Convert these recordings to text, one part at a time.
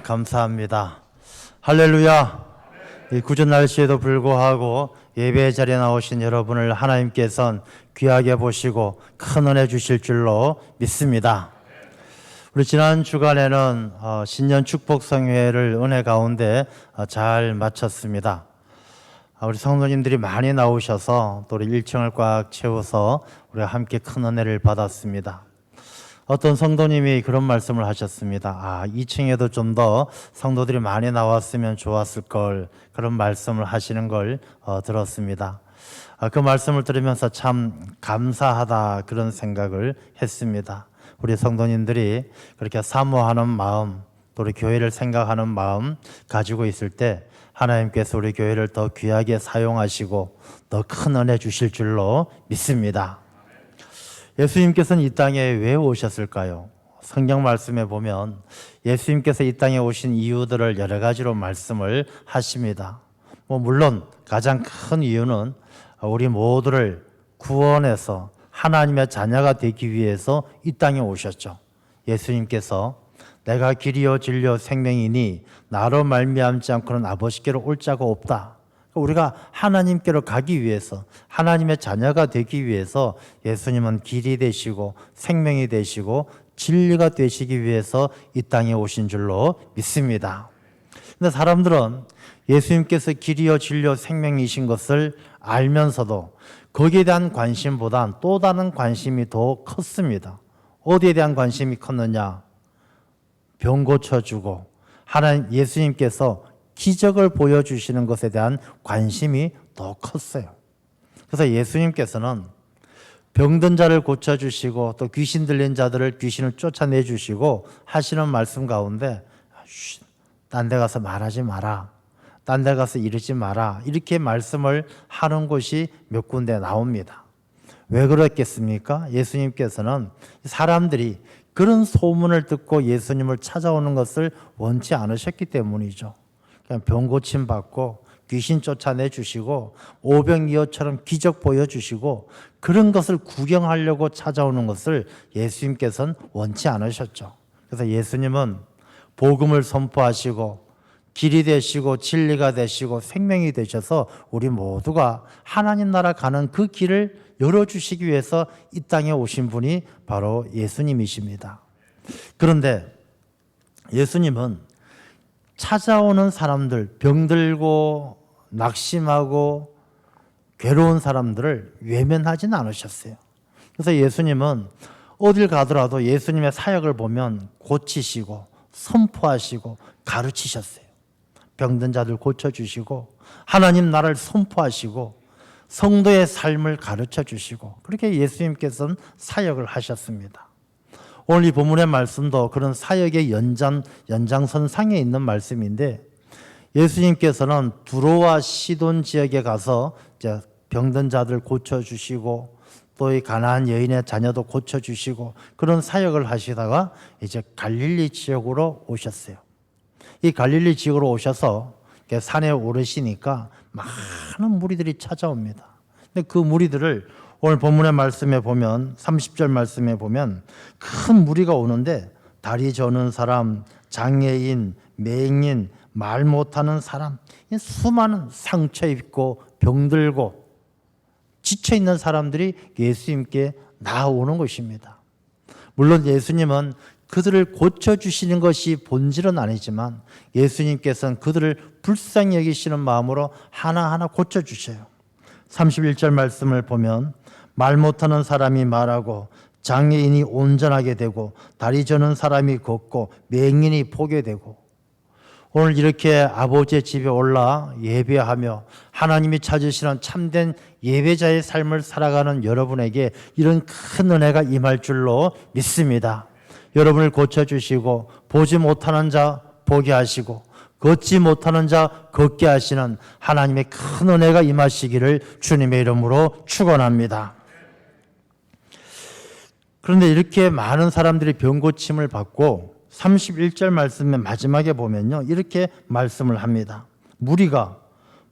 감사합니다. 할렐루야. 이 궂은 날씨에도 불구하고 예배 자리에 나오신 여러분을 하나님께서는 귀하게 보시고 큰 은혜 주실 줄로 믿습니다. 우리 지난 주간에는 신년 축복성회를 은혜 가운데 잘 마쳤습니다. 우리 성도님들이 많이 나오셔서 또 우리 1층을 꽉 채워서 우리가 함께 큰 은혜를 받았습니다. 어떤 성도님이 그런 말씀을 하셨습니다. 2층에도 좀 더 성도들이 많이 나왔으면 좋았을 걸, 그런 말씀을 하시는 걸 들었습니다. 그 말씀을 들으면서 참 감사하다, 그런 생각을 했습니다. 우리 성도님들이 그렇게 사모하는 마음, 또 우리 교회를 생각하는 마음 가지고 있을 때 하나님께서 우리 교회를 더 귀하게 사용하시고 더 큰 은혜 주실 줄로 믿습니다. 예수님께서는 이 땅에 왜 오셨을까요? 성경 말씀에 보면 예수님께서 이 땅에 오신 이유들을 여러 가지로 말씀을 하십니다. 물론 가장 큰 이유는 우리 모두를 구원해서 하나님의 자녀가 되기 위해서 이 땅에 오셨죠. 예수님께서 내가 길이요 진리요 생명이니 나로 말미암지 않고는 아버지께로 올 자가 없다. 우리가 하나님께로 가기 위해서, 하나님의 자녀가 되기 위해서 예수님은 길이 되시고 생명이 되시고 진리가 되시기 위해서 이 땅에 오신 줄로 믿습니다. 근데 사람들은 예수님께서 길이요 진리요 생명이신 것을 알면서도 거기에 대한 관심보단 또 다른 관심이 더 컸습니다. 어디에 대한 관심이 컸느냐? 병 고쳐주고 하나님 예수님께서 기적을 보여주시는 것에 대한 관심이 더 컸어요. 그래서 예수님께서는 병든 자를 고쳐주시고 또 귀신 들린 자들을 귀신을 쫓아내주시고 하시는 말씀 가운데 딴 데 가서 말하지 마라, 딴 데 가서 이러지 마라, 이렇게 말씀을 하는 곳이 몇 군데 나옵니다. 왜 그랬겠습니까? 예수님께서는 사람들이 그런 소문을 듣고 예수님을 찾아오는 것을 원치 않으셨기 때문이죠. 그냥 병 고침 받고 귀신 쫓아내 주시고 오병이어처럼 기적 보여주시고 그런 것을 구경하려고 찾아오는 것을 예수님께서는 원치 않으셨죠. 그래서 예수님은 복음을 선포하시고 길이 되시고 진리가 되시고 생명이 되셔서 우리 모두가 하나님 나라 가는 그 길을 열어주시기 위해서 이 땅에 오신 분이 바로 예수님이십니다. 그런데 예수님은 찾아오는 사람들, 병들고 낙심하고 괴로운 사람들을 외면하지는 않으셨어요. 그래서 예수님은 어딜 가더라도 예수님의 사역을 보면 고치시고 선포하시고 가르치셨어요. 병든 자들 고쳐주시고 하나님 나라를 선포하시고 성도의 삶을 가르쳐주시고 그렇게 예수님께서는 사역을 하셨습니다. 오늘 이 본문의 말씀도 그런 사역의 연장선상에 있는 말씀인데 예수님께서는 두로와 시돈 지역에 가서 이제 병든 자들 고쳐주시고 또 이 가나안 여인의 자녀도 고쳐주시고 그런 사역을 하시다가 이제 갈릴리 지역으로 오셨어요. 이 갈릴리 지역으로 오셔서 산에 오르시니까 많은 무리들이 찾아옵니다. 근데 그 무리들을 오늘 본문의 말씀에 보면 30절 말씀에 보면 큰 무리가 오는데 다리 저는 사람, 장애인, 맹인, 말 못하는 사람, 수많은 상처 입고 병들고 지쳐있는 사람들이 예수님께 나오는 것입니다. 물론 예수님은 그들을 고쳐주시는 것이 본질은 아니지만 예수님께서는 그들을 불쌍히 여기시는 마음으로 하나하나 고쳐주셔요. 31절 말씀을 보면 말 못하는 사람이 말하고 장애인이 온전하게 되고 다리 저는 사람이 걷고 맹인이 보게 되고 오늘 이렇게 아버지의 집에 올라 예배하며 하나님이 찾으시는 참된 예배자의 삶을 살아가는 여러분에게 이런 큰 은혜가 임할 줄로 믿습니다. 여러분을 고쳐주시고 보지 못하는 자 보게 하시고 걷지 못하는 자 걷게 하시는 하나님의 큰 은혜가 임하시기를 주님의 이름으로 축원합니다. 그런데 이렇게 많은 사람들이 병고침을 받고 31절 말씀의 마지막에 보면요 이렇게 말씀을 합니다. 무리가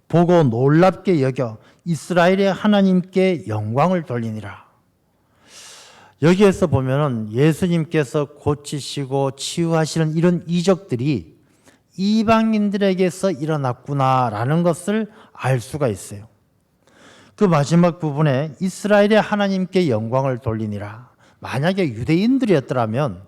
보고 놀랍게 여겨 이스라엘의 하나님께 영광을 돌리니라. 여기에서 보면은 예수님께서 고치시고 치유하시는 이런 이적들이 이방인들에게서 일어났구나라는 것을 알 수가 있어요. 그 마지막 부분에 이스라엘의 하나님께 영광을 돌리니라. 만약에 유대인들이었더라면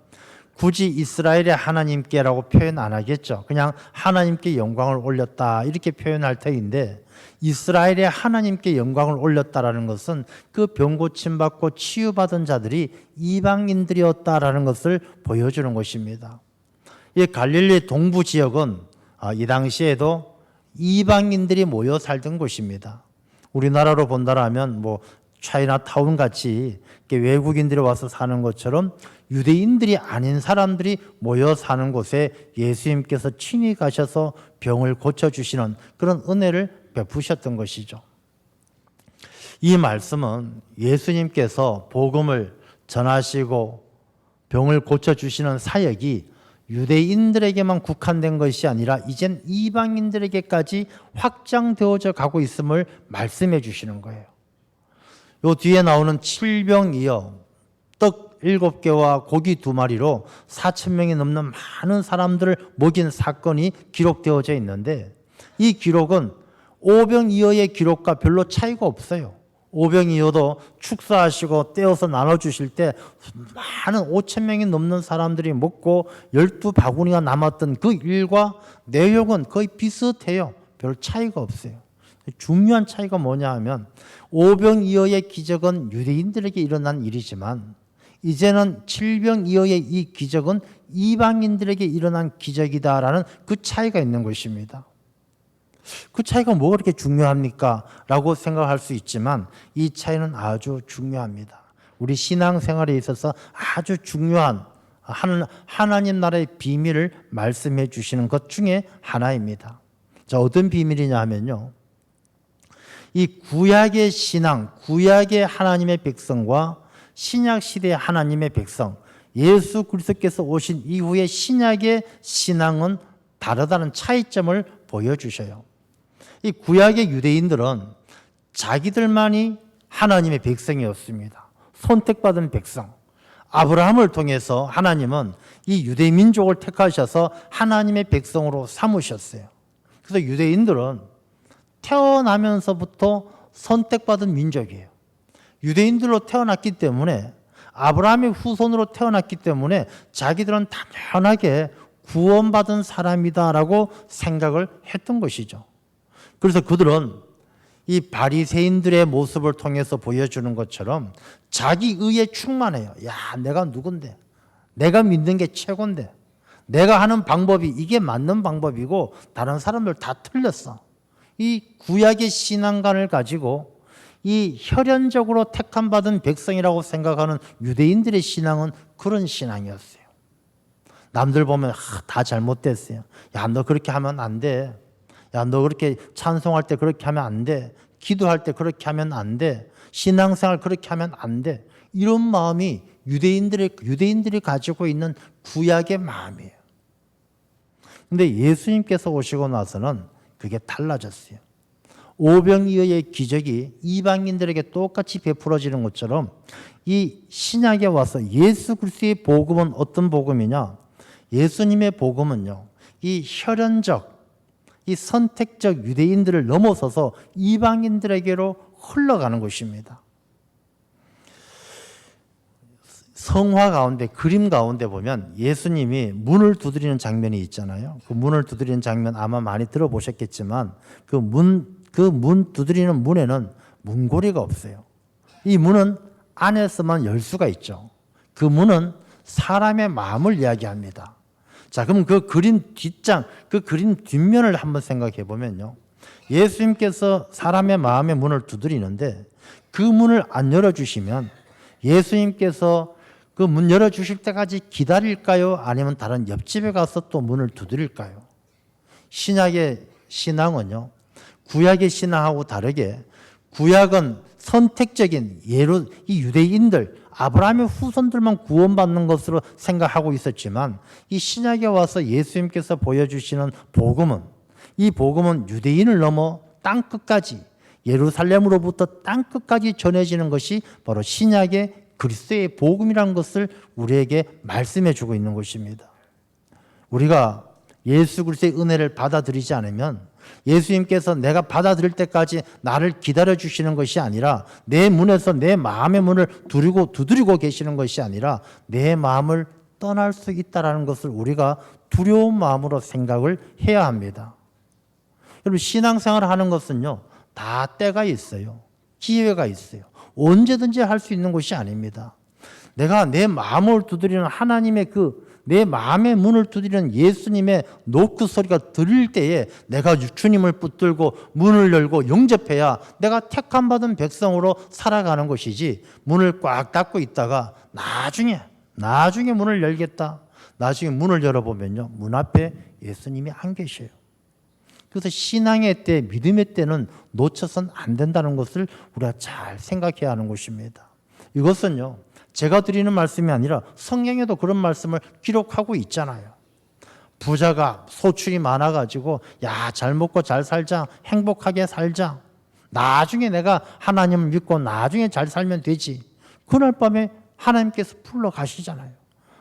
굳이 이스라엘의 하나님께라고 표현 안 하겠죠. 그냥 하나님께 영광을 올렸다 이렇게 표현할 터인데, 이스라엘의 하나님께 영광을 올렸다라는 것은 그 병 고침받고 치유받은 자들이 이방인들이었다라는 것을 보여주는 것입니다. 이 갈릴리 동부 지역은 이 당시에도 이방인들이 모여 살던 곳입니다. 우리나라로 본다라면 차이나타운 같이 외국인들이 와서 사는 것처럼 유대인들이 아닌 사람들이 모여 사는 곳에 예수님께서 친히 가셔서 병을 고쳐주시는 그런 은혜를 베푸셨던 것이죠. 이 말씀은 예수님께서 복음을 전하시고 병을 고쳐주시는 사역이 유대인들에게만 국한된 것이 아니라 이젠 이방인들에게까지 확장되어져 가고 있음을 말씀해 주시는 거예요. 요 뒤에 나오는 칠병이어 떡 7개와 고기 2마리로 4,000명이 넘는 많은 사람들을 먹인 사건이 기록되어져 있는데, 이 기록은 오병이어의 기록과 별로 차이가 없어요. 오병이어도 축사하시고 떼어서 나눠주실 때 많은 5,000명이 넘는 사람들이 먹고 12바구니가 남았던 그 일과 내용은 거의 비슷해요. 별 차이가 없어요. 중요한 차이가 뭐냐 하면, 오병이어의 기적은 유대인들에게 일어난 일이지만 이제는 칠병이어의 이 기적은 이방인들에게 일어난 기적이다라는 그 차이가 있는 것입니다. 그 차이가 뭐가 그렇게 중요합니까? 라고 생각할 수 있지만 이 차이는 아주 중요합니다. 우리 신앙생활에 있어서 아주 중요한 하나님 나라의 비밀을 말씀해 주시는 것 중에 하나입니다. 자, 어떤 비밀이냐 하면요, 이 구약의 신앙, 구약의 하나님의 백성과 신약 시대의 하나님의 백성, 예수 그리스도께서 오신 이후의 신약의 신앙은 다르다는 차이점을 보여주셔요. 이 구약의 유대인들은 자기들만이 하나님의 백성이었습니다. 선택받은 백성. 아브라함을 통해서 하나님은 이 유대 민족을 택하셔서 하나님의 백성으로 삼으셨어요. 그래서 유대인들은 태어나면서부터 선택받은 민족이에요. 유대인들로 태어났기 때문에, 아브라함의 후손으로 태어났기 때문에 자기들은 당연하게 구원받은 사람이다라고 생각을 했던 것이죠. 그래서 그들은 이 바리새인들의 모습을 통해서 보여주는 것처럼 자기 의에 충만해요. 야, 내가 누군데? 내가 믿는 게 최고인데? 내가 하는 방법이 이게 맞는 방법이고 다른 사람들 다 틀렸어. 이 구약의 신앙관을 가지고 이 혈연적으로 택함받은 백성이라고 생각하는 유대인들의 신앙은 그런 신앙이었어요. 남들 보면 다 잘못됐어요. 야, 너 그렇게 하면 안 돼. 야, 너 그렇게 찬송할 때 그렇게 하면 안 돼. 기도할 때 그렇게 하면 안 돼. 신앙생활 그렇게 하면 안 돼. 이런 마음이 유대인들이 가지고 있는 구약의 마음이에요. 근데 예수님께서 오시고 나서는 그게 달라졌어요. 오병이어의 기적이 이방인들에게 똑같이 베풀어지는 것처럼 이 신약에 와서 예수 그리스도의 복음은 어떤 복음이냐? 예수님의 복음은요, 이 혈연적, 이 선택적 유대인들을 넘어서서 이방인들에게로 흘러가는 것입니다. 성화 가운데, 그림 가운데 보면 예수님이 문을 두드리는 장면이 있잖아요. 그 문을 두드리는 장면 아마 많이 들어보셨겠지만 그 문 두드리는 문에는 문고리가 없어요. 이 문은 안에서만 열 수가 있죠. 그 문은 사람의 마음을 이야기합니다. 자, 그럼 그 그림 뒷장, 그 그림 뒷면을 한번 생각해 보면요, 예수님께서 사람의 마음의 문을 두드리는데 그 문을 안 열어주시면 예수님께서 그 문 열어주실 때까지 기다릴까요? 아니면 다른 옆집에 가서 또 문을 두드릴까요? 신약의 신앙은요, 구약의 신앙하고 다르게 구약은 선택적인 이 유대인들, 아브라함의 후손들만 구원받는 것으로 생각하고 있었지만 이 신약에 와서 예수님께서 보여주시는 복음은, 이 복음은 유대인을 넘어 땅끝까지, 예루살렘으로부터 땅끝까지 전해지는 것이 바로 신약의 그리스도의 복음이라는 것을 우리에게 말씀해 주고 있는 것입니다. 우리가 예수 그리스도의 은혜를 받아들이지 않으면 예수님께서 내가 받아들일 때까지 나를 기다려 주시는 것이 아니라 내 문에서 내 마음의 문을 두드리고 계시는 것이 아니라 내 마음을 떠날 수 있다는 것을 우리가 두려운 마음으로 생각을 해야 합니다. 여러분, 신앙생활을 하는 것은요, 다 때가 있어요. 기회가 있어요. 언제든지 할 수 있는 것이 아닙니다. 내가 내 마음을 두드리는 하나님의 내 마음의 문을 두드리는 예수님의 노크 소리가 들릴 때에 내가 주님을 붙들고 문을 열고 영접해야 내가 택함 받은 백성으로 살아가는 것이지, 문을 꽉 닫고 있다가 나중에 문을 열겠다. 나중에 문을 열어보면요, 문 앞에 예수님이 안 계셔요. 그래서 신앙의 때, 믿음의 때는 놓쳐서는 안 된다는 것을 우리가 잘 생각해야 하는 것입니다. 이것은요, 제가 드리는 말씀이 아니라 성경에도 그런 말씀을 기록하고 있잖아요. 부자가 소출이 많아가지고 잘 먹고 잘 살자, 행복하게 살자, 나중에 내가 하나님을 믿고 나중에 잘 살면 되지. 그날 밤에 하나님께서 불러 가시잖아요.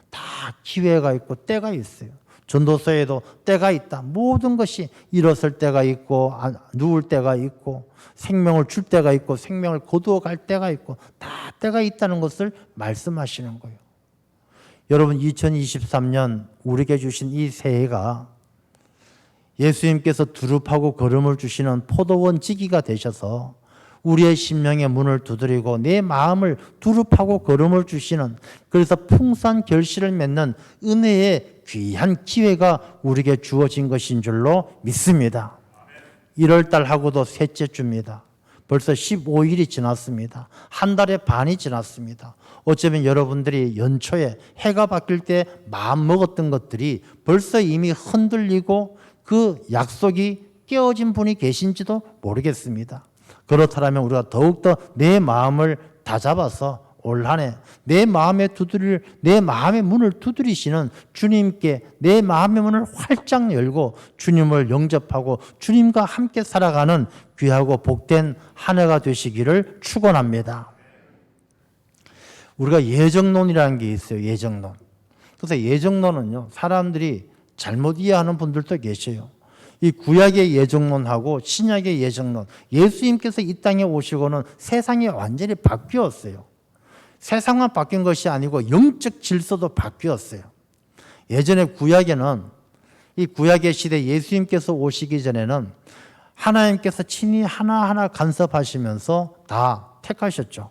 다 기회가 있고 때가 있어요. 전도서에도 때가 있다. 모든 것이 일어설 때가 있고 누울 때가 있고 생명을 줄 때가 있고 생명을 거두어 갈 때가 있고 다 때가 있다는 것을 말씀하시는 거예요. 여러분, 2023년 우리에게 주신 이 새해가 예수님께서 두릅하고 걸음을 주시는 포도원 지기가 되셔서 우리의 심령의 문을 두드리고 내 마음을 두릅하고 걸음을 주시는, 그래서 풍성한 결실을 맺는 은혜의 귀한 기회가 우리에게 주어진 것인 줄로 믿습니다. 1월달 하고도 셋째 주입니다. 벌써 15일이 지났습니다. 한 달의 반이 지났습니다. 어쩌면 여러분들이 연초에 해가 바뀔 때 마음 먹었던 것들이 벌써 이미 흔들리고 그 약속이 깨어진 분이 계신지도 모르겠습니다. 그렇다면 우리가 더욱더 내 마음을 다잡아서 올 한 해 내 마음의 문을 두드리시는 주님께 내 마음의 문을 활짝 열고 주님을 영접하고 주님과 함께 살아가는 귀하고 복된 한 해가 되시기를 축원합니다. 우리가 예정론이라는 게 있어요. 예정론. 그래서 예정론은요, 사람들이 잘못 이해하는 분들도 계셔요. 이 구약의 예정론하고 신약의 예정론, 예수님께서 이 땅에 오시고는 세상이 완전히 바뀌었어요. 세상만 바뀐 것이 아니고 영적 질서도 바뀌었어요. 예전에 이 구약의 시대 예수님께서 오시기 전에는 하나님께서 친히 하나하나 간섭하시면서 다 택하셨죠.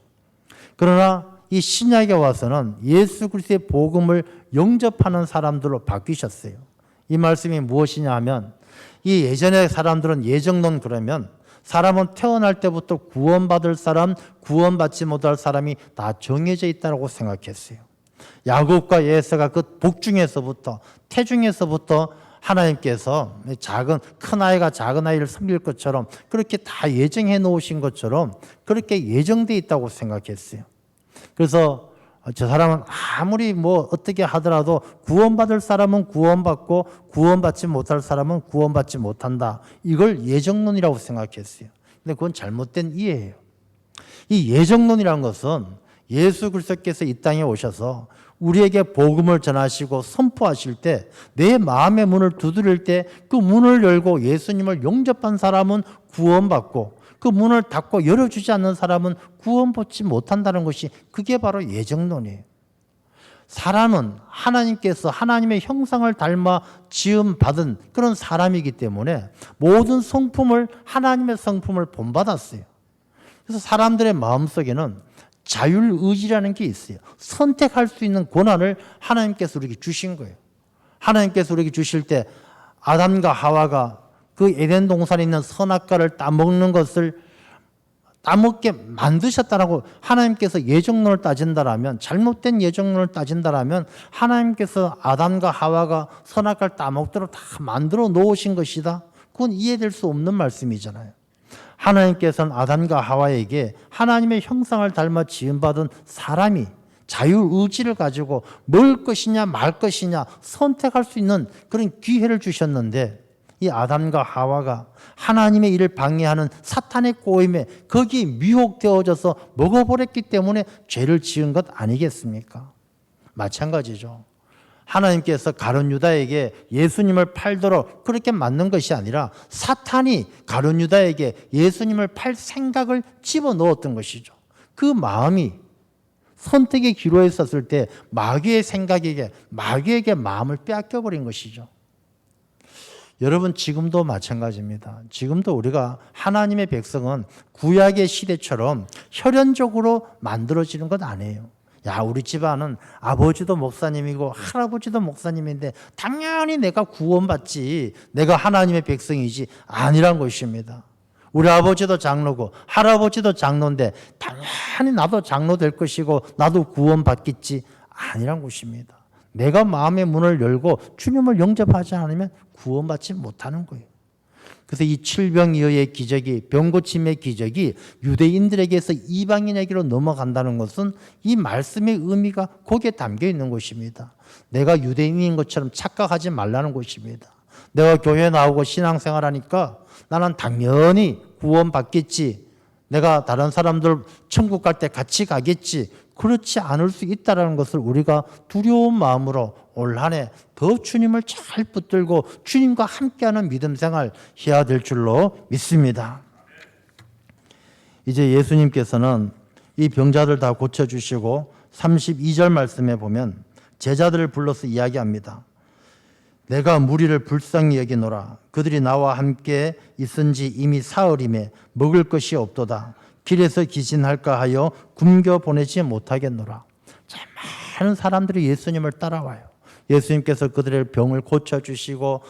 그러나 이 신약에 와서는 예수 그리스도의 복음을 영접하는 사람들로 바뀌셨어요. 이 말씀이 무엇이냐 하면, 이 예전의 사람들은 예정론, 그러면 사람은 태어날 때부터 구원받을 사람, 구원받지 못할 사람이 다 정해져 있다고 생각했어요. 야곱과 에사가 그 복중에서부터, 태중에서부터 하나님께서 큰 아이가 작은 아이를 섬길 것처럼 그렇게 다 예정해 놓으신 것처럼 그렇게 예정돼 있다고 생각했어요. 그래서 저 사람은 아무리 어떻게 하더라도 구원받을 사람은 구원받고 구원받지 못할 사람은 구원받지 못한다. 이걸 예정론이라고 생각했어요. 근데 그건 잘못된 이해예요. 이 예정론이라는 것은 예수 그리스도께서 이 땅에 오셔서 우리에게 복음을 전하시고 선포하실 때 내 마음의 문을 두드릴 때 그 문을 열고 예수님을 영접한 사람은 구원받고 그 문을 닫고 열어주지 않는 사람은 구원받지 못한다는 것이, 그게 바로 예정론이에요. 사람은 하나님께서 하나님의 형상을 닮아 지음받은 그런 사람이기 때문에 모든 성품을, 하나님의 성품을 본받았어요. 그래서 사람들의 마음속에는 자율의지라는 게 있어요. 선택할 수 있는 권한을 하나님께서 우리에게 주신 거예요. 하나님께서 우리에게 주실 때 아담과 하와가 그 에덴 동산에 있는 선악과를 따먹는 것을 따먹게 만드셨다라고 하나님께서 예정론을 따진다라면, 잘못된 예정론을 따진다라면 하나님께서 아담과 하와가 선악과를 따먹도록 다 만들어 놓으신 것이다. 그건 이해될 수 없는 말씀이잖아요. 하나님께서는 아담과 하와에게 하나님의 형상을 닮아 지음받은 사람이 자유의지를 가지고 먹을 것이냐 말 것이냐 선택할 수 있는 그런 기회를 주셨는데, 이 아담과 하와가 하나님의 일을 방해하는 사탄의 꼬임에 거기에 미혹되어져서 먹어버렸기 때문에 죄를 지은 것 아니겠습니까? 마찬가지죠. 하나님께서 가룟 유다에게 예수님을 팔도록 그렇게 만든 것이 아니라 사탄이 가룟 유다에게 예수님을 팔 생각을 집어넣었던 것이죠. 그 마음이 선택의 기로에 섰을 때 마귀에게 마음을 빼앗겨버린 것이죠. 여러분, 지금도 마찬가지입니다. 지금도 우리가 하나님의 백성은 구약의 시대처럼 혈연적으로 만들어지는 것 아니에요. 야, 우리 집안은 아버지도 목사님이고 할아버지도 목사님인데 당연히 내가 구원받지, 내가 하나님의 백성이지, 아니란 것입니다. 우리 아버지도 장로고 할아버지도 장로인데 당연히 나도 장로 될 것이고 나도 구원받겠지, 아니란 것입니다. 내가 마음의 문을 열고 주님을 영접하지 않으면 구원받지 못하는 거예요. 그래서 이 칠병이어의 기적이, 병고침의 기적이 유대인들에게서 이방인에게로 넘어간다는 것은 이 말씀의 의미가 거기에 담겨 있는 것입니다. 내가 유대인인 것처럼 착각하지 말라는 것입니다. 내가 교회 나오고 신앙생활하니까 나는 당연히 구원받겠지, 내가 다른 사람들 천국 갈 때 같이 가겠지, 그렇지 않을 수 있다는 것을 우리가 두려운 마음으로 올 한 해 더 주님을 잘 붙들고 주님과 함께하는 믿음 생활 해야 될 줄로 믿습니다. 이제 예수님께서는 이 병자들 다 고쳐주시고 32절 말씀에 보면 제자들을 불러서 이야기합니다. 내가 무리를 불쌍히 여기노라. 그들이 나와 함께 있은지 이미 사흘임에 먹을 것이 없도다. 길에서 기진할까 하여 굶겨 보내지 못하겠노라. 참 많은 사람들이 예수님을 따라와요. 예수님께서 그들의 병을 고쳐주시고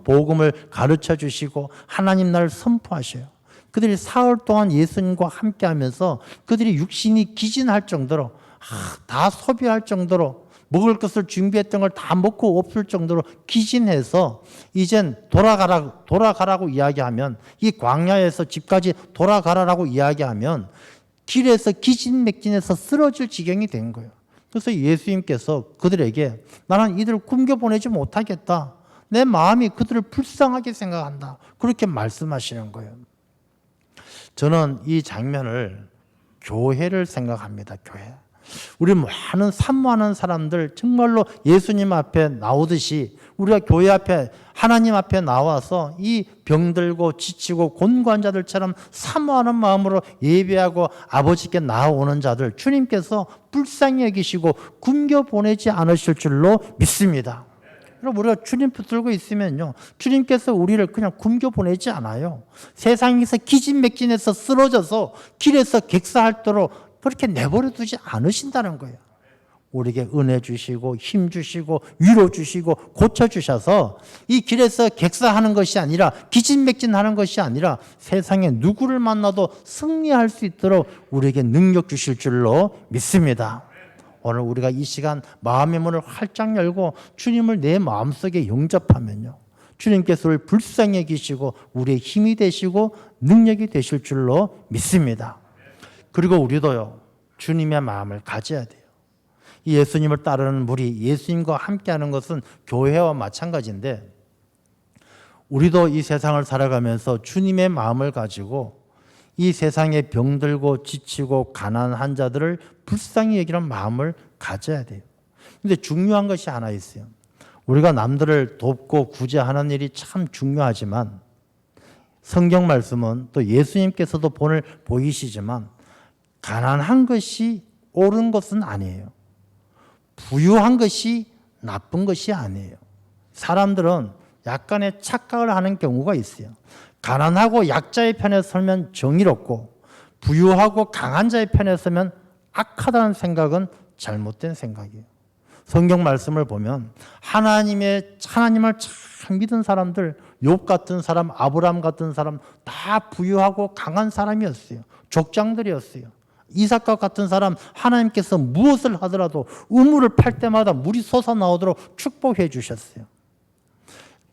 복음을 가르쳐주시고 하나님 나라를 선포하셔요. 그들이 사흘 동안 예수님과 함께하면서 그들이 육신이 기진할 정도로 다 소비할 정도로 먹을 것을 준비했던 걸 다 먹고 없을 정도로 기진해서 이젠 돌아가라고 이야기하면, 이 광야에서 집까지 돌아가라라고 이야기하면 길에서 기진맥진해서 쓰러질 지경이 된 거예요. 그래서 예수님께서 그들에게 나는 이들을 굶겨보내지 못하겠다, 내 마음이 그들을 불쌍하게 생각한다, 그렇게 말씀하시는 거예요. 저는 이 장면을 교회를 생각합니다. 교회. 우리 많은 산모하는 사람들 정말로 예수님 앞에 나오듯이 우리가 교회 앞에 하나님 앞에 나와서 이 병들고 지치고 곤고한 자들처럼 사모하는 마음으로 예배하고 아버지께 나아오는 자들 주님께서 불쌍히 여기시고 굶겨 보내지 않으실 줄로 믿습니다. 그럼 우리가 주님 붙들고 있으면요, 주님께서 우리를 그냥 굶겨 보내지 않아요. 세상에서 기진맥진해서 쓰러져서 길에서 객사할도록 그렇게 내버려 두지 않으신다는 거예요. 우리에게 은혜 주시고 힘 주시고 위로 주시고 고쳐주셔서 이 길에서 객사하는 것이 아니라 기진맥진하는 것이 아니라 세상에 누구를 만나도 승리할 수 있도록 우리에게 능력 주실 줄로 믿습니다. 오늘 우리가 이 시간 마음의 문을 활짝 열고 주님을 내 마음속에 영접하면요, 주님께서 우리를 불쌍히 여기시고 우리의 힘이 되시고 능력이 되실 줄로 믿습니다. 그리고 우리도요, 주님의 마음을 가져야 돼요. 이 예수님을 따르는 무리, 예수님과 함께하는 것은 교회와 마찬가지인데, 우리도 이 세상을 살아가면서 주님의 마음을 가지고 이 세상에 병들고 지치고 가난한 자들을 불쌍히 여기는 마음을 가져야 돼요. 근데 중요한 것이 하나 있어요. 우리가 남들을 돕고 구제하는 일이 참 중요하지만 성경 말씀은 또 예수님께서도 본을 보이시지만 가난한 것이 옳은 것은 아니에요. 부유한 것이 나쁜 것이 아니에요. 사람들은 약간의 착각을 하는 경우가 있어요. 가난하고 약자의 편에 서면 정의롭고 부유하고 강한 자의 편에 서면 악하다는 생각은 잘못된 생각이에요. 성경 말씀을 보면 하나님을 참 믿은 사람들, 욥 같은 사람, 아브라함 같은 사람 다 부유하고 강한 사람이었어요. 족장들이었어요. 이삭과 같은 사람 하나님께서 무엇을 하더라도 우물을 팔 때마다 물이 솟아나오도록 축복해 주셨어요.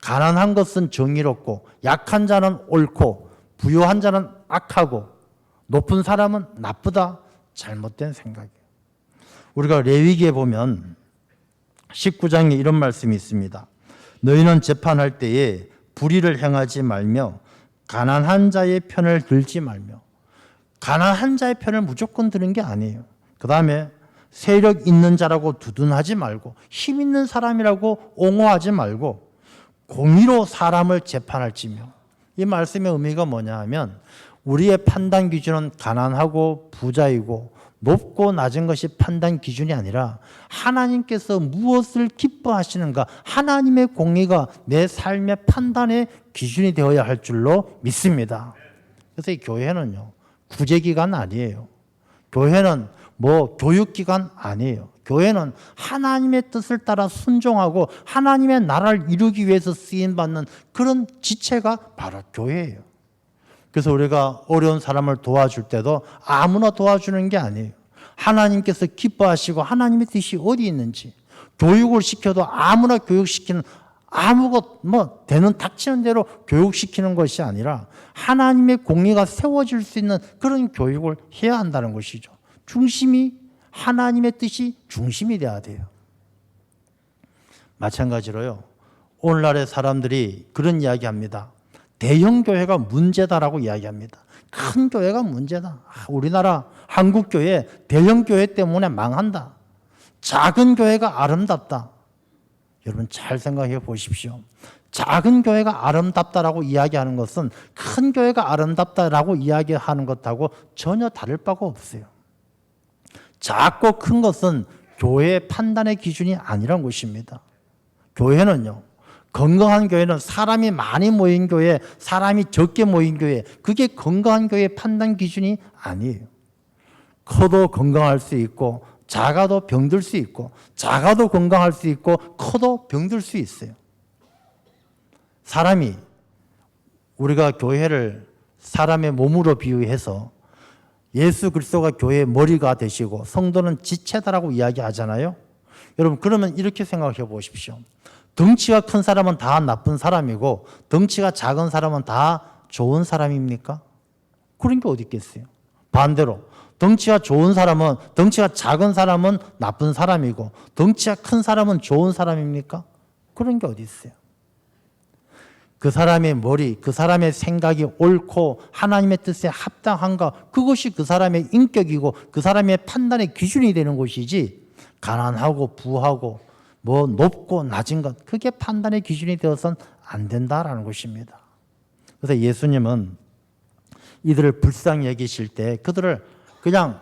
가난한 것은 정의롭고 약한 자는 옳고 부유한 자는 악하고 높은 사람은 나쁘다, 잘못된 생각이에요. 우리가 레위기에 보면 19장에 이런 말씀이 있습니다. 너희는 재판할 때에 불의를 행하지 말며 가난한 자의 편을 들지 말며. 가난한 자의 편을 무조건 드는 게 아니에요. 그 다음에 세력 있는 자라고 두둔하지 말고 힘 있는 사람이라고 옹호하지 말고 공의로 사람을 재판할지며. 이 말씀의 의미가 뭐냐 하면 우리의 판단 기준은 가난하고 부자이고 높고 낮은 것이 판단 기준이 아니라 하나님께서 무엇을 기뻐하시는가, 하나님의 공의가 내 삶의 판단의 기준이 되어야 할 줄로 믿습니다. 그래서 이 교회는요, 구제기관 아니에요. 교회는 교육기관 아니에요. 교회는 하나님의 뜻을 따라 순종하고 하나님의 나라를 이루기 위해서 쓰임받는 그런 지체가 바로 교회예요. 그래서 우리가 어려운 사람을 도와줄 때도 아무나 도와주는 게 아니에요. 하나님께서 기뻐하시고 하나님의 뜻이 어디 있는지, 교육을 시켜도 아무나 교육시키는, 아무것 되는 닥치는 대로 교육시키는 것이 아니라 하나님의 공의가 세워질 수 있는 그런 교육을 해야 한다는 것이죠. 중심이 하나님의 뜻이 중심이 돼야 돼요. 마찬가지로요, 오늘날의 사람들이 그런 이야기합니다. 대형 교회가 문제다라고 이야기합니다. 큰 교회가 문제다. 우리나라 한국 교회 대형 교회 때문에 망한다. 작은 교회가 아름답다. 여러분 잘 생각해 보십시오. 작은 교회가 아름답다라고 이야기하는 것은 큰 교회가 아름답다라고 이야기하는 것하고 전혀 다를 바가 없어요. 작고 큰 것은 교회의 판단의 기준이 아니란 것입니다. 교회는요, 건강한 교회는 사람이 많이 모인 교회, 사람이 적게 모인 교회, 그게 건강한 교회의 판단 기준이 아니에요. 커도 건강할 수 있고 작아도 병들 수 있고, 작아도 건강할 수 있고 커도 병들 수 있어요. 사람이, 우리가 교회를 사람의 몸으로 비유해서 예수 그리스도가 교회의 머리가 되시고 성도는 지체다라고 이야기하잖아요. 여러분 그러면 이렇게 생각해 보십시오. 덩치가 큰 사람은 다 나쁜 사람이고 덩치가 작은 사람은 다 좋은 사람입니까? 그런 게 어디 있겠어요? 반대로 덩치가 좋은 사람은, 덩치가 작은 사람은 나쁜 사람이고 덩치가 큰 사람은 좋은 사람입니까? 그런 게 어디 있어요? 그 사람의 머리, 그 사람의 생각이 옳고 하나님의 뜻에 합당한가, 그것이 그 사람의 인격이고 그 사람의 판단의 기준이 되는 것이지, 가난하고 부하고 높고 낮은 것, 그게 판단의 기준이 되어서는 안 된다라는 것입니다. 그래서 예수님은 이들을 불쌍히 여기실 때 그들을 그냥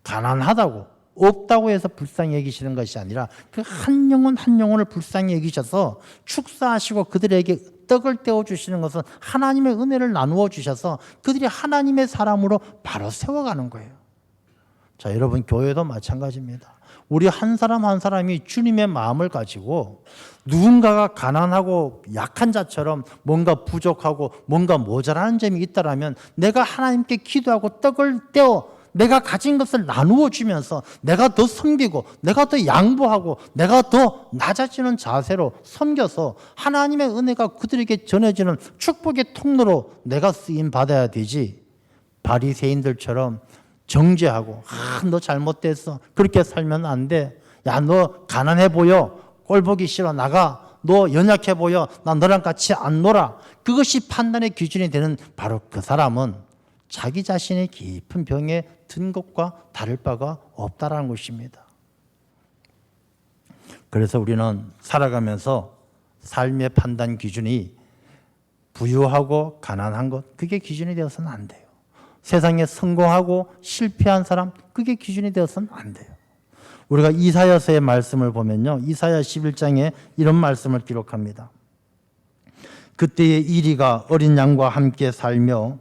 가난하다고, 없다고 해서 불쌍히 여기시는 것이 아니라 그 한 영혼 한 영혼을 불쌍히 여기셔서 축사하시고 그들에게 떡을 떼어주시는 것은 하나님의 은혜를 나누어 주셔서 그들이 하나님의 사람으로 바로 세워가는 거예요. 자, 여러분 교회도 마찬가지입니다. 우리 한 사람 한 사람이 주님의 마음을 가지고 누군가가 가난하고 약한 자처럼 뭔가 부족하고 뭔가 모자라는 점이 있다라면 내가 하나님께 기도하고 떡을 떼어 내가 가진 것을 나누어 주면서 내가 더 섬기고 내가 더 양보하고 내가 더 낮아지는 자세로 섬겨서 하나님의 은혜가 그들에게 전해지는 축복의 통로로 내가 쓰임 받아야 되지, 바리새인들처럼 정죄하고 너 잘못됐어, 그렇게 살면 안 돼, 야 너 가난해 보여, 꼴 보기 싫어, 나가, 너 연약해 보여, 나 너랑 같이 안 놀아, 그것이 판단의 기준이 되는 바로 그 사람은 자기 자신의 깊은 병에 든 것과 다를 바가 없다라는 것입니다. 그래서 우리는 살아가면서 삶의 판단 기준이 부유하고 가난한 것, 그게 기준이 되어서는 안 돼요. 세상에 성공하고 실패한 사람, 그게 기준이 되어서는 안 돼요. 우리가 이사야서의 말씀을 보면요, 이사야 11장에 이런 말씀을 기록합니다. 그때의 이리가 어린 양과 함께 살며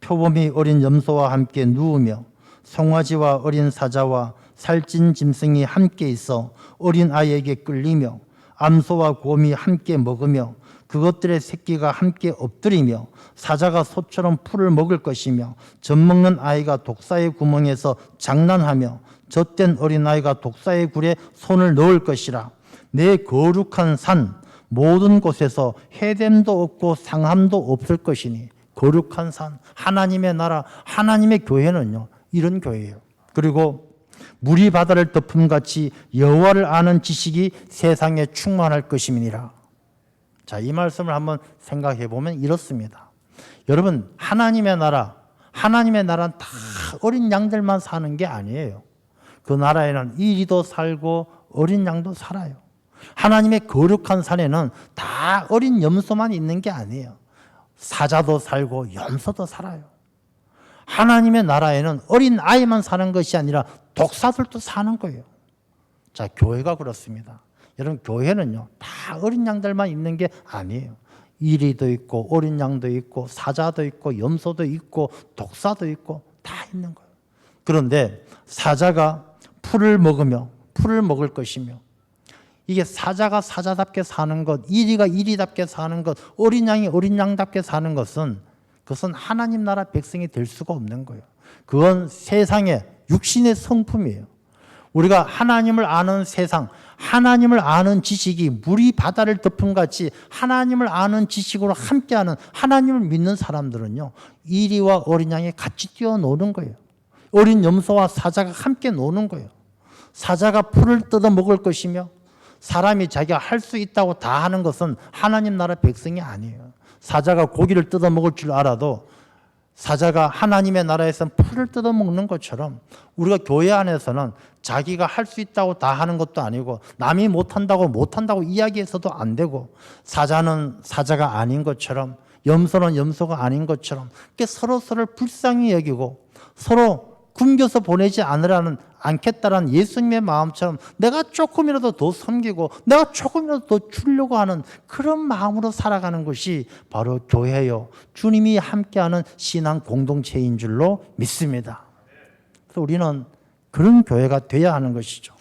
표범이 어린 염소와 함께 누우며 송아지와 어린 사자와 살찐 짐승이 함께 있어 어린 아이에게 끌리며 암소와 곰이 함께 먹으며 그것들의 새끼가 함께 엎드리며 사자가 소처럼 풀을 먹을 것이며 젖먹는 아이가 독사의 구멍에서 장난하며 젖된 어린아이가 독사의 굴에 손을 넣을 것이라. 내 거룩한 산 모든 곳에서 해됨도 없고 상함도 없을 것이니. 거룩한 산, 하나님의 나라, 하나님의 교회는요 이런 교회예요. 그리고 물이 바다를 덮음같이 여호와를 아는 지식이 세상에 충만할 것임이니라. 자, 이 말씀을 한번 생각해 보면 이렇습니다. 여러분, 하나님의 나라는 다 어린 양들만 사는 게 아니에요. 그 나라에는 이리도 살고 어린 양도 살아요. 하나님의 거룩한 산에는 다 어린 염소만 있는 게 아니에요. 사자도 살고 염소도 살아요. 하나님의 나라에는 어린 아이만 사는 것이 아니라 독사들도 사는 거예요. 자, 교회가 그렇습니다. 여러분, 교회는요, 다 어린 양들만 있는 게 아니에요. 이리도 있고 어린 양도 있고 사자도 있고 염소도 있고 독사도 있고 다 있는 거예요. 그런데 사자가 풀을 먹으며 풀을 먹을 것이며, 이게 사자가 사자답게 사는 것, 이리가 이리답게 사는 것, 어린 양이 어린 양답게 사는 것은, 그것은 하나님 나라 백성이 될 수가 없는 거예요. 그건 세상의 육신의 성품이에요. 우리가 하나님을 아는 세상, 하나님을 아는 지식이 물이 바다를 덮음같이 하나님을 아는 지식으로 함께하는, 하나님을 믿는 사람들은요, 이리와 어린 양이 같이 뛰어노는 거예요. 어린 염소와 사자가 함께 노는 거예요. 사자가 풀을 뜯어 먹을 것이며, 사람이 자기가 할 수 있다고 다 하는 것은 하나님 나라 백성이 아니에요. 사자가 고기를 뜯어 먹을 줄 알아도 사자가 하나님의 나라에서는 풀을 뜯어 먹는 것처럼, 우리가 교회 안에서는 자기가 할 수 있다고 다 하는 것도 아니고, 남이 못한다고 이야기해서도 안 되고, 사자는 사자가 아닌 것처럼, 염소는 염소가 아닌 것처럼, 서로서로 불쌍히 여기고 서로 굶겨서 보내지 않겠다라는 예수님의 마음처럼 내가 조금이라도 더 섬기고 내가 조금이라도 더 주려고 하는 그런 마음으로 살아가는 것이 바로 교회요, 주님이 함께하는 신앙 공동체인 줄로 믿습니다. 그래서 우리는 그런 교회가 되어야 하는 것이죠.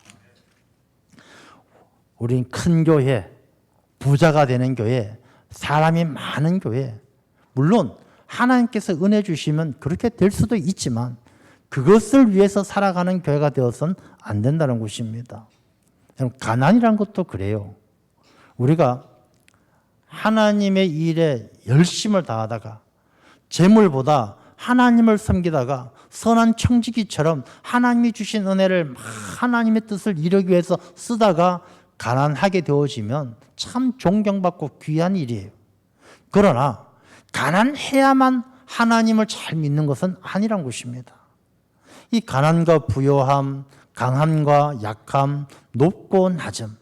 우린 큰 교회, 부자가 되는 교회, 사람이 많은 교회, 물론 하나님께서 은혜 주시면 그렇게 될 수도 있지만 그것을 위해서 살아가는 교회가 되어서는 안 된다는 것입니다. 가난이라는 것도 그래요. 우리가 하나님의 일에 열심을 다하다가 재물보다 하나님을 섬기다가 선한 청지기처럼 하나님이 주신 은혜를 하나님의 뜻을 이루기 위해서 쓰다가 가난하게 되어지면 참 존경받고 귀한 일이에요. 그러나 가난해야만 하나님을 잘 믿는 것은 아니란 것입니다. 이 가난과 부요함, 강함과 약함, 높고 낮음,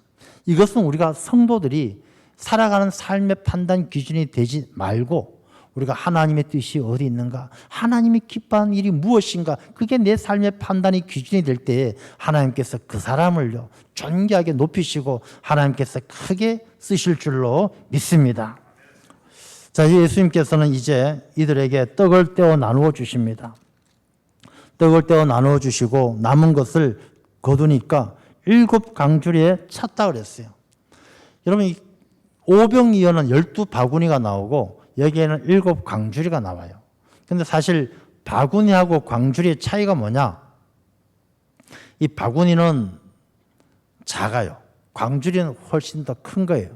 이것은 우리가 성도들이 살아가는 삶의 판단 기준이 되지 말고, 우리가 하나님의 뜻이 어디 있는가, 하나님이 기뻐하는 일이 무엇인가, 그게 내 삶의 판단의 기준이 될 때에 하나님께서 그 사람을요 존귀하게 높이시고 하나님께서 크게 쓰실 줄로 믿습니다. 자, 예수님께서는 이제 이들에게 떡을 떼어 나누어 주십니다. 떡을 떼어 나누어 주시고 남은 것을 거두니까 7강주리에 찼다 그랬어요. 여러분, 오병이어는 12바구니가 나오고 여기에는 7강주리가 나와요. 근데 사실 바구니하고 광주리의 차이가 뭐냐? 이 바구니는 작아요. 광주리는 훨씬 더 큰 거예요.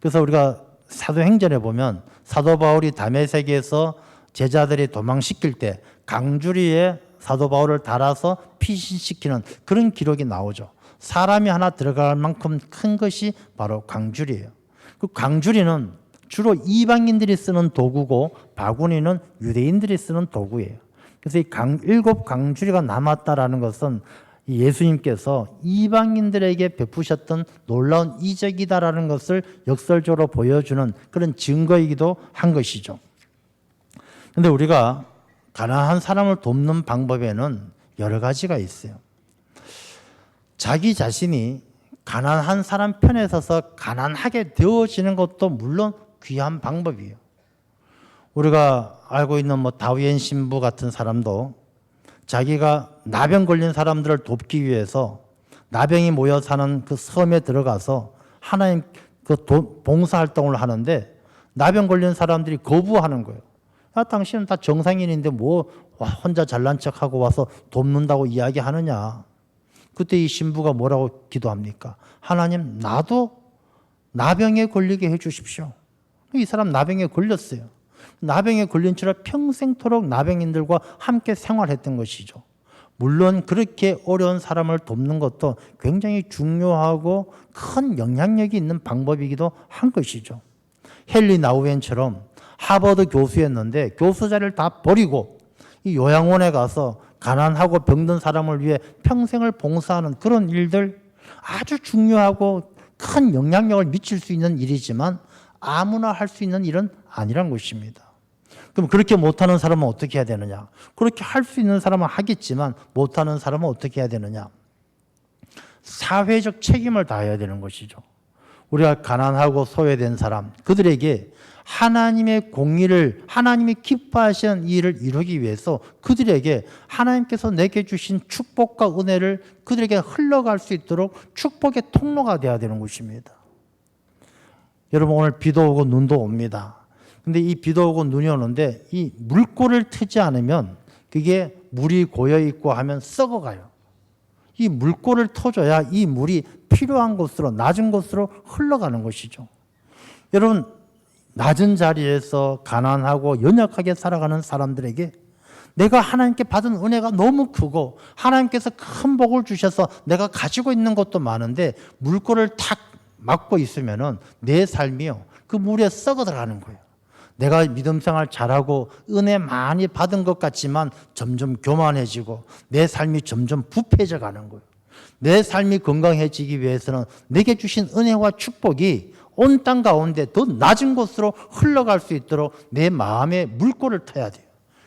그래서 우리가 사도행전에 보면 사도 바울이 다메섹에서 제자들이 도망시킬 때 강주리에 사도 바울을 달아서 피신시키는 그런 기록이 나오죠. 사람이 하나 들어갈 만큼 큰 것이 바로 강주리예요. 그 강주리는 주로 이방인들이 쓰는 도구고 바구니는 유대인들이 쓰는 도구예요. 그래서 이 7강주리가 남았다라는 것은 예수님께서 이방인들에게 베푸셨던 놀라운 이적이다라는 것을 역설적으로 보여주는 그런 증거이기도 한 것이죠. 그런데 우리가 가난한 사람을 돕는 방법에는 여러 가지가 있어요. 자기 자신이 가난한 사람 편에 서서 가난하게 되어지는 것도 물론 귀한 방법이에요. 우리가 알고 있는 다위엔 신부 같은 사람도 자기가 나병 걸린 사람들을 돕기 위해서 나병이 모여 사는 그 섬에 들어가서 하나님 봉사활동을 하는데 나병 걸린 사람들이 거부하는 거예요. 야, 당신은 다 정상인인데 뭐 혼자 잘난 척하고 와서 돕는다고 이야기하느냐. 그때 이 신부가 뭐라고 기도합니까? 하나님, 나도 나병에 걸리게 해 주십시오. 이 사람 나병에 걸렸어요. 나병에 걸린 채로 평생토록 나병인들과 함께 생활했던 것이죠. 물론 그렇게 어려운 사람을 돕는 것도 굉장히 중요하고 큰 영향력이 있는 방법이기도 한 것이죠. 헨리 나우엔처럼 하버드 교수였는데 교수 자리를 다 버리고 이 요양원에 가서 가난하고 병든 사람을 위해 평생을 봉사하는 그런 일들, 아주 중요하고 큰 영향력을 미칠 수 있는 일이지만 아무나 할 수 있는 일은 아니란 것입니다. 그럼 그렇게 못하는 사람은 어떻게 해야 되느냐? 그렇게 할 수 있는 사람은 하겠지만 못하는 사람은 어떻게 해야 되느냐? 사회적 책임을 다해야 되는 것이죠. 우리가 가난하고 소외된 사람, 그들에게 하나님의 공의를, 하나님이 기뻐하시는 일을 이루기 위해서 그들에게 하나님께서 내게 주신 축복과 은혜를 그들에게 흘러갈 수 있도록 축복의 통로가 되어야 되는 것입니다. 여러분, 오늘 비도 오고 눈도 옵니다. 근데 이 비도 오고 눈이 오는데 이 물꼬를 트지 않으면 그게 물이 고여 있고 하면 썩어가요. 이 물꼬를 터줘야 이 물이 필요한 곳으로, 낮은 곳으로 흘러가는 것이죠. 여러분, 낮은 자리에서 가난하고 연약하게 살아가는 사람들에게 내가 하나님께 받은 은혜가 너무 크고 하나님께서 큰 복을 주셔서 내가 가지고 있는 것도 많은데 물꼬를 탁 막고 있으면은 내 삶이요, 그 물에 썩어 들어가는 거예요. 내가 믿음 생활 잘하고 은혜 많이 받은 것 같지만 점점 교만해지고 내 삶이 점점 부패져 가는 거예요. 내 삶이 건강해지기 위해서는 내게 주신 은혜와 축복이 온 땅 가운데 더 낮은 곳으로 흘러갈 수 있도록 내 마음에 물꼬를 터야 돼요.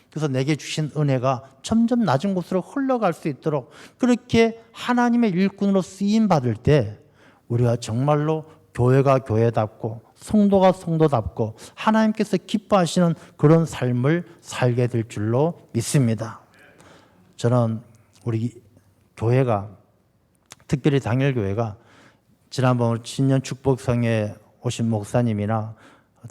그래서 내게 주신 은혜가 점점 낮은 곳으로 흘러갈 수 있도록 그렇게 하나님의 일꾼으로 쓰임 받을 때 우리가 정말로 교회가 교회답고 성도가 성도답고 하나님께서 기뻐하시는 그런 삶을 살게 될 줄로 믿습니다. 저는 우리 교회가, 특별히 당일교회가 지난번 신년 축복성에 오신 목사님이나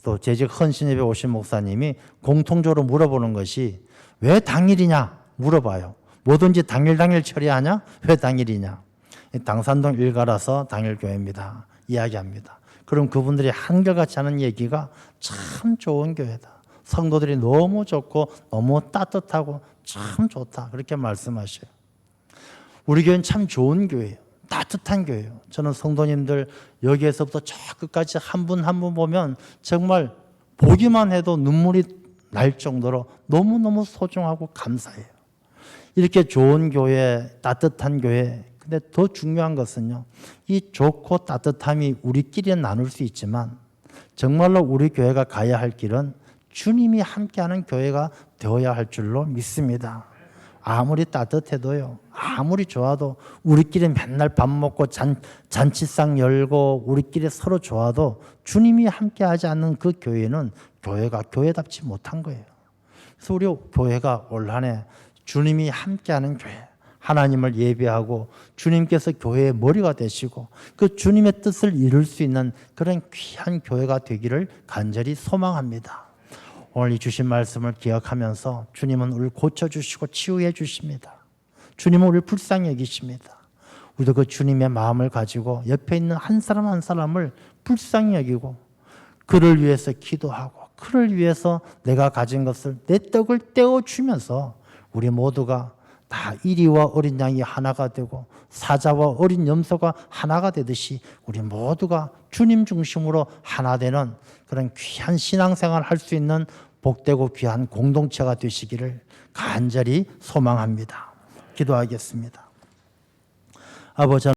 또 재직 헌신예배 오신 목사님이 공통적으로 물어보는 것이 왜 당일이냐 물어봐요. 뭐든지 당일 처리하냐? 왜 당일이냐? 당산동 일가라서 당일교회입니다. 이야기합니다. 그럼 그분들이 한결같이 하는 얘기가 참 좋은 교회다. 성도들이 너무 좋고 너무 따뜻하고 참 좋다. 그렇게 말씀하셔요. 우리 교회는 참 좋은 교회예요. 따뜻한 교회예요. 저는 성도님들 여기에서부터 저 끝까지 한 분 한 분 보면 정말 보기만 해도 눈물이 날 정도로 너무너무 소중하고 감사해요. 이렇게 좋은 교회, 따뜻한 교회, 근데 더 중요한 것은요, 이 좋고 따뜻함이 우리끼리 나눌 수 있지만 정말로 우리 교회가 가야 할 길은 주님이 함께하는 교회가 되어야 할 줄로 믿습니다. 아무리 따뜻해도요, 아무리 좋아도 우리끼리 맨날 밥 먹고 잔치상 열고 우리끼리 서로 좋아도 주님이 함께하지 않는 그 교회는 교회가 교회답지 못한 거예요. 그래서 우리 교회가 올 한 해 주님이 함께하는 교회, 하나님을 예배하고 주님께서 교회의 머리가 되시고 그 주님의 뜻을 이룰 수 있는 그런 귀한 교회가 되기를 간절히 소망합니다. 오늘 이 주신 말씀을 기억하면서 주님은 우리를 고쳐주시고 치유해 주십니다. 주님은 우리를 불쌍히 여기십니다. 우리도 그 주님의 마음을 가지고 옆에 있는 한 사람 한 사람을 불쌍히 여기고 그를 위해서 기도하고 그를 위해서 내가 가진 것을 내 떡을 떼어주면서 우리 모두가 다 이리와 어린 양이 하나가 되고 사자와 어린 염소가 하나가 되듯이 우리 모두가 주님 중심으로 하나 되는 그런 귀한 신앙생활을 할 수 있는 복되고 귀한 공동체가 되시기를 간절히 소망합니다. 기도하겠습니다. 아버지